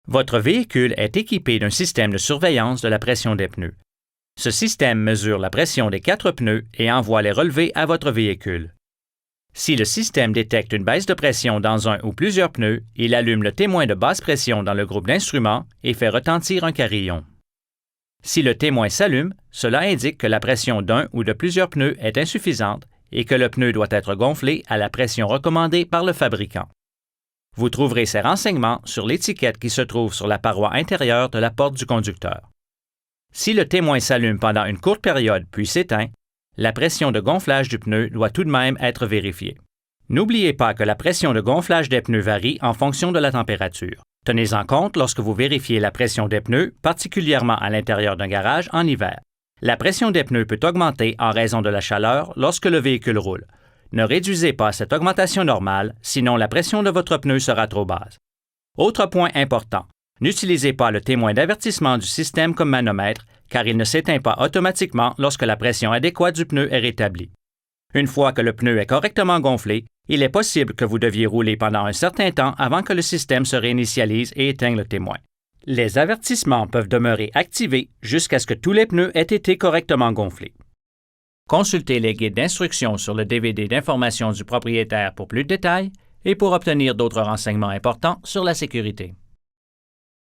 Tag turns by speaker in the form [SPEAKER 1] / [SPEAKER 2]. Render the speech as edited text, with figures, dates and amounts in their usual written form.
[SPEAKER 1] Votre véhicule est équipé d'un système de surveillance de la pression des pneus. Ce système mesure la pression des 4 pneus et envoie les relevés à votre véhicule. Si le système détecte une baisse de pression dans un ou plusieurs pneus, il allume le témoin de basse pression dans le groupe d'instruments et fait retentir un carillon. Si le témoin s'allume, cela indique que la pression d'un ou de plusieurs pneus est insuffisante et que le pneu doit être gonflé à la pression recommandée par le fabricant. Vous trouverez ces renseignements sur l'étiquette qui se trouve sur la paroi intérieure de la porte du conducteur. Si le témoin s'allume pendant une courte période puis s'éteint, la pression de gonflage du pneu doit tout de même être vérifiée. N'oubliez pas que la pression de gonflage des pneus varie en fonction de la température. Tenez-en compte lorsque vous vérifiez la pression des pneus, particulièrement à l'intérieur d'un garage en hiver. La pression des pneus peut augmenter en raison de la chaleur lorsque le véhicule roule. Ne réduisez pas cette augmentation normale, sinon la pression de votre pneu sera trop basse. Autre point important, n'utilisez pas le témoin d'avertissement du système comme manomètre, car il ne s'éteint pas automatiquement lorsque la pression adéquate du pneu est rétablie. Une fois que le pneu est correctement gonflé, il est possible que vous deviez rouler pendant un certain temps avant que le système se réinitialise et éteigne le témoin. Les avertissements peuvent demeurer activés jusqu'à ce que tous les pneus aient été correctement gonflés. Consultez les guides d'instruction sur le DVD d'information du propriétaire pour plus de détails et pour obtenir d'autres renseignements importants sur la sécurité.